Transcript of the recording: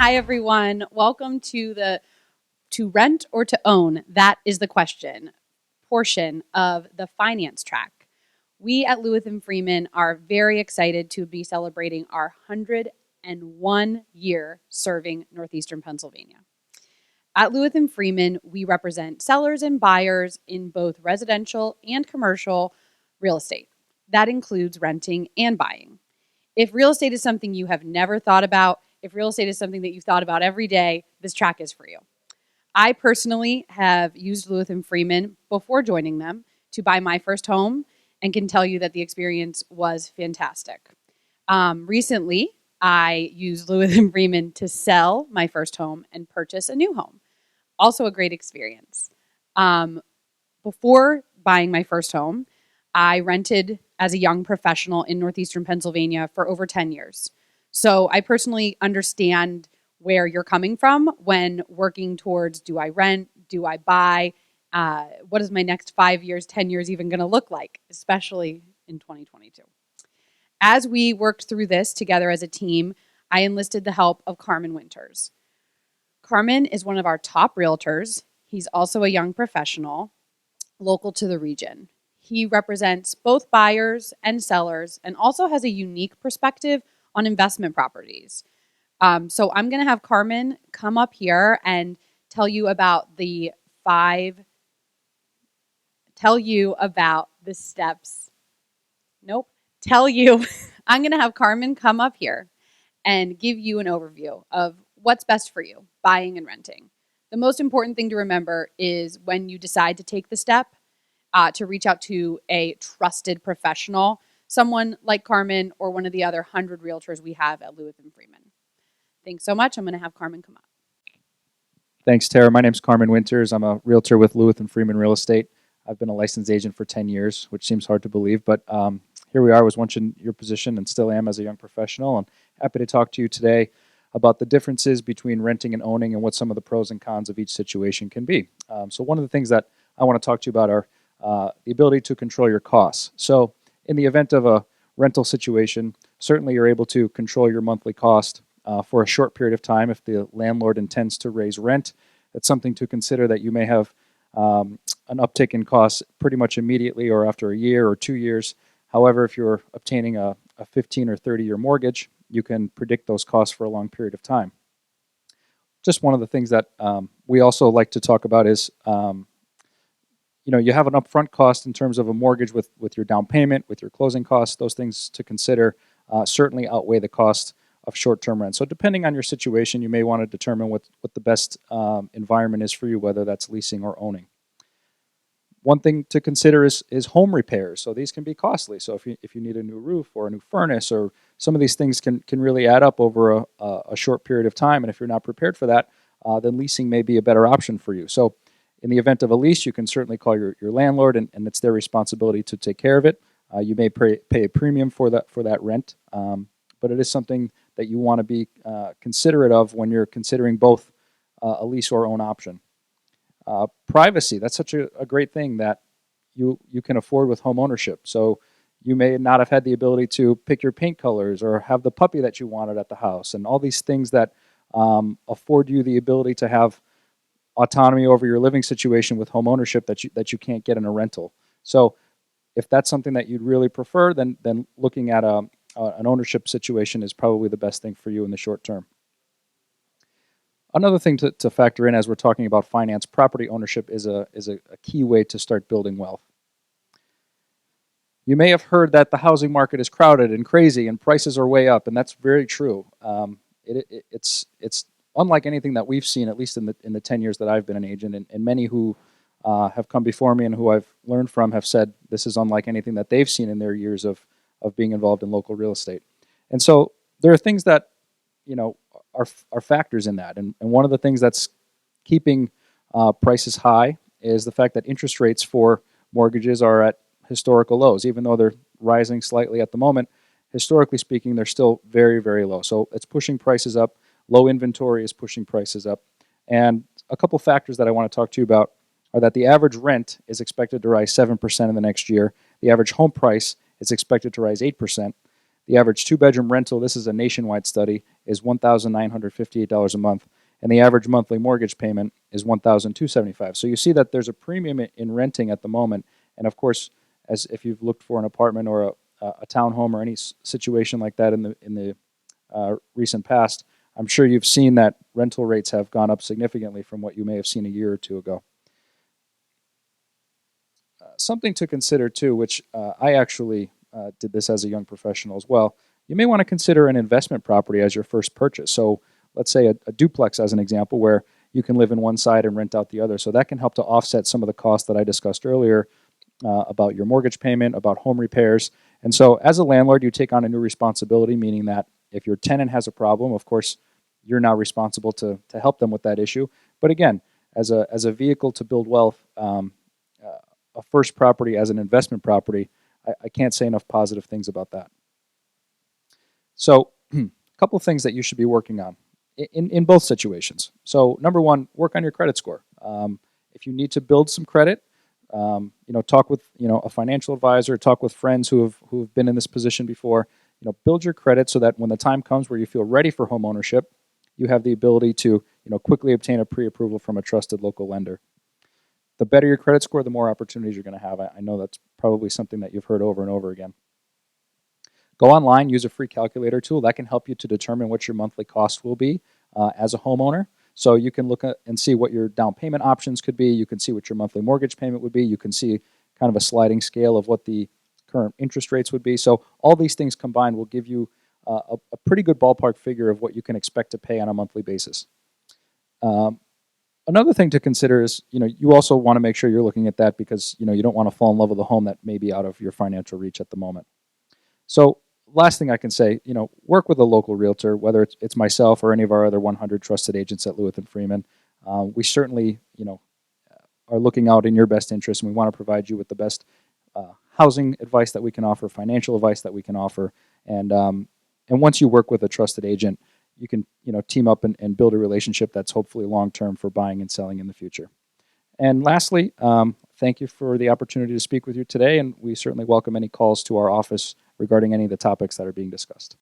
Hi, everyone. Welcome to the To Rent or to Own, That is the Question portion of the finance track. We at Lewis and Freeman are very excited to be celebrating our 101 year serving Northeastern Pennsylvania. At Lewis and Freeman, we represent sellers and buyers in both residential and commercial real estate. That includes renting and buying. If real estate is something you have never thought about, if real estate is something that you've thought about every day, this track is for you. I personally have used Lewis and Freeman before joining them to buy my first home and can tell you that the experience was fantastic. Recently, I used Lewis and Freeman to sell my first home and purchase a new home. Also a great experience. Before buying my first home, I rented as a young professional in Northeastern Pennsylvania for over 10 years. So I personally understand where you're coming from when working towards, do I rent? Do I buy? What is my next 5 years, 10 years even going to look like, especially in 2022? As we worked through this together as a team, I enlisted the help of Carmen Winters. Carmen is one of our top realtors. He's also a young professional local to the region. He represents both buyers and sellers and also has a unique perspective on investment properties. So I'm going to have Carmen come up here and tell you about the steps. Nope. I'm going to have Carmen come up here and give you an overview of what's best for you, buying and renting. The most important thing to remember is when you decide to take the step, to reach out to a trusted professional, someone like Carmen or one of the other 100 realtors we have at Lewis and Freeman. Thanks so much. I'm going to have Carmen come up. Thanks, Tara. My name's Carmen Winters. I'm a realtor with Lewis and Freeman Real Estate. I've been a licensed agent for 10 years, which seems hard to believe, but here we are. I was once in your position and still am as a young professional, and happy to talk to you today about the differences between renting and owning and what some of the pros and cons of each situation can be. So one of the things that I want to talk to you about are the ability to control your costs. So in the event of a rental situation, certainly you're able to control your monthly cost for a short period of time. If the landlord intends to raise rent, it's something to consider that you may have an uptick in costs pretty much immediately or after a year or 2 years. However, if you're obtaining a 15 or 30-year mortgage, you can predict those costs for a long period of time. Just one of the things that we also like to talk about is you have an upfront cost in terms of a mortgage with your down payment, with your closing costs. Those things to consider certainly outweigh the cost of short-term rent. So depending on your situation, you may want to determine what the best environment is for you, whether that's leasing or owning. One thing to consider is home repairs. So these can be costly. So if you need a new roof or a new furnace, or some of these things can really add up over a short period of time. And if you're not prepared for that, then leasing may be a better option for you. So in the event of a lease, you can certainly call your landlord, and it's their responsibility to take care of it. You may pay a premium for that rent, but it is something that you want to be considerate of when you're considering both a lease or own option. Privacy, that's such a great thing that you can afford with home ownership. So you may not have had the ability to pick your paint colors or have the puppy that you wanted at the house, and all these things that afford you the ability to have autonomy over your living situation with home ownership that you can't get in a rental. So if that's something that you'd really prefer, then looking at an ownership situation is probably the best thing for you in the short term. Another thing to factor in as we're talking about finance, property ownership is a key way to start building wealth. You may have heard that the housing market is crowded and crazy and prices are way up, and that's very true. It's unlike anything that we've seen, at least in the 10 years that I've been an agent, and many who have come before me and who I've learned from have said this is unlike anything that they've seen in their years of being involved in local real estate. And so there are things that are factors in that. And one of the things that's keeping prices high is the fact that interest rates for mortgages are at historical lows. Even though they're rising slightly at the moment, historically speaking, they're still very, very low. So it's pushing prices up. Low inventory is pushing prices up. And a couple factors that I want to talk to you about are that the average rent is expected to rise 7% in the next year. The average home price is expected to rise 8%. The average two-bedroom rental, this is a nationwide study, is $1,958 a month, and the average monthly mortgage payment is $1,275. So you see that there's a premium in renting at the moment, and of course, as if you've looked for an apartment or a townhome or any situation like that in the recent past, I'm sure you've seen that rental rates have gone up significantly from what you may have seen a year or two ago. Something to consider too, which I actually did this as a young professional as well, you may want to consider an investment property as your first purchase. So let's say a duplex as an example, where you can live in one side and rent out the other. So that can help to offset some of the costs that I discussed earlier about your mortgage payment, about home repairs. And so as a landlord, you take on a new responsibility, meaning that if your tenant has a problem, of course, you're now responsible to help them with that issue. But again, as a vehicle to build wealth, a first property as an investment property, I can't say enough positive things about that. So a couple of things that you should be working on in both situations. So number one, work on your credit score. If you need to build some credit, talk with a financial advisor, talk with friends who have been in this position before. Build your credit so that when the time comes where you feel ready for home ownership, you have the ability to quickly obtain a pre-approval from a trusted local lender. The better your credit score, the more opportunities you're going to have. I know that's probably something that you've heard over and over again. Go online, use a free calculator tool. That can help you to determine what your monthly cost will be as a homeowner. So you can look at and see what your down payment options could be. You can see what your monthly mortgage payment would be. You can see kind of a sliding scale of what the current interest rates would be. So all these things combined will give you a pretty good ballpark figure of what you can expect to pay on a monthly basis. Another thing to consider is, you also want to make sure you're looking at that because, you don't want to fall in love with a home that may be out of your financial reach at the moment. So last thing I can say, work with a local realtor, whether it's myself or any of our other 100 trusted agents at Lewis and Freeman. We certainly, are looking out in your best interest, and we want to provide you with the best housing advice that we can offer, financial advice that we can offer, and once you work with a trusted agent, you can team up and build a relationship that's hopefully long-term for buying and selling in the future. And lastly, thank you for the opportunity to speak with you today, and we certainly welcome any calls to our office regarding any of the topics that are being discussed.